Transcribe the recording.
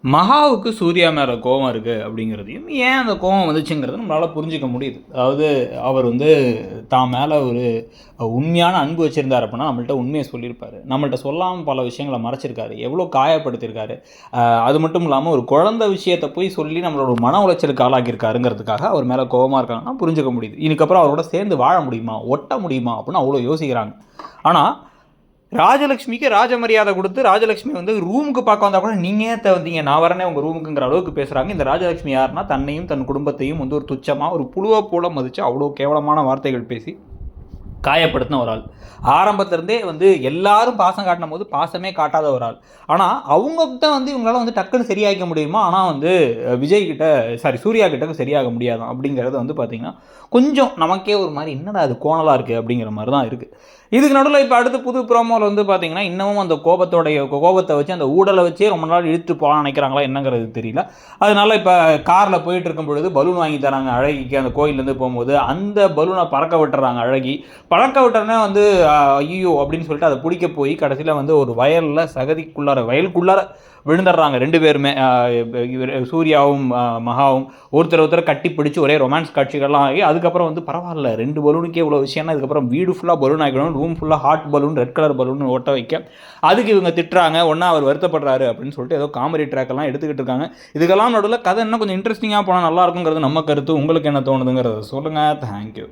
மகாவுக்கு சூர்யா மேலே கோவம் இருக்குது அப்படிங்கிறதையும் ஏன் அந்த கோவம் வந்துச்சுங்கிறத நம்மளால் புரிஞ்சிக்க முடியுது. அதாவது அவர் தான் மேலே ஒரு உண்மையான அன்பு வச்சுருந்தார் அப்படின்னா நம்மள்ட்ட உண்மையை சொல்லியிருப்பார். நம்மள்ட்ட சொல்லாமல் பல விஷயங்களை மறைச்சிருக்காரு, எவ்வளோ காயப்படுத்தியிருக்காரு. அது மட்டும் இல்லாமல் ஒரு குழந்தை விஷயத்தை போய் சொல்லி நம்மளோட மன உளைச்சலுக்கு ஆளாக்கியிருக்காருங்கிறதுக்காக அவர் மேலே கோவமாக இருக்காங்கன்னா புரிஞ்சுக்க முடியுது. இதுக்கப்புறம் அவரோட சேர்ந்து வாழ முடியுமா, ஒட்ட முடியுமா அப்படின்னு அவ்வளோ யோசிக்கிறாங்க. ஆனால் ராஜலக்ஷ்மிக்கு ராஜ மரியாதை கொடுத்து ராஜலக்ஷ்மி ரூமுக்கு பார்க்க வந்தால் கூட நீங்கள் ஏன் வந்தீங்க, நான் வரனே உங்கள் ரூமுக்குங்கிற அளவுக்கு பேசுகிறாங்க. இந்த ராஜலக்ஷ்மி யாருன்னா தன்னையும் தன் குடும்பத்தையும் ஒரு துச்சமாக ஒரு புழுவை போல மதித்து அவ்வளோ கேவலமான வார்த்தைகள் பேசி காயப்படுத்தின ஒரு ஆள். ஆரம்பத்திலேருந்தே எல்லாரும் பாசம் காட்டும் போது பாசமே காட்டாத ஒரு ஆள். ஆனால் அவங்ககிட்ட இவங்களால டக்குன்னு சரியாக்க முடியுமா? ஆனால் விஜய் கிட்ட சூர்யா கிட்ட சரியாக முடியாதான் அப்படிங்கிறது பார்த்திங்கன்னா கொஞ்சம் நமக்கே ஒரு மாதிரி என்னடா அது கோணலாக இருக்குது அப்படிங்கிற மாதிரி தான் இருக்குது. இதுக்கு நடுவில் இப்போ அடுத்து புது ப்ரோமோவில் பார்த்திங்கன்னா இன்னமும் அந்த கோபத்தை வச்சு அந்த ஊடலை வச்சே ரொம்ப நாள் இழுத்து போகலான்னு நினைக்கிறாங்களா என்னங்கிறது தெரியல. அதனால் இப்போ காரில் போயிட்டு இருக்கும் பொழுது பலூன் வாங்கி தராங்க அழகிக்கு. அந்த கோயிலேருந்து போகும்போது அந்த பலூனை பறக்க விட்டுறாங்க அழகி. பறக்க விட்டோன்னே ஐயோ அப்படின்னு சொல்லிட்டு அதை பிடிக்க போய் கடைசியில் ஒரு வயலுக்குள்ளார விழுந்துடுறாங்க ரெண்டு பேருமே. சூர்யாவும் மகாவும் ஒருத்தர் கட்டி பிடிச்சி ஒரே ரொமான்ஸ் காட்சிகள்லாம் ஆகி அதுக்கப்புறம் பரவாயில்ல, 2 பலூனுக்கே இவ்வளோ விஷயம்னா இதுக்கப்புறம் வீடு ஃபுல்லாக பலூன் ஆகிக்கணும், ரூம் ஃபுல்லாக hot balloon, red colour balloon ஓட்ட வைக்க. அதுக்கு இவங்க திட்டுறாங்க, ஒன்றா அவர் வருத்தப்படுறாரு அப்படின்னு சொல்லிட்டு ஏதோ காமெடி ட்ராக்கெல்லாம் எடுத்துக்கிட்டு இருக்காங்க. இதுக்கெல்லாம் நடுவில் கதை இன்னும் கொஞ்சம் இன்ட்ரெஸ்டிங்காக போனால் நல்லா இருக்குங்கிறது நம்ம கருத்து. உங்களுக்கு என்ன தோணுதுங்கிறத சொல்லுங்கள். தேங்க்யூ.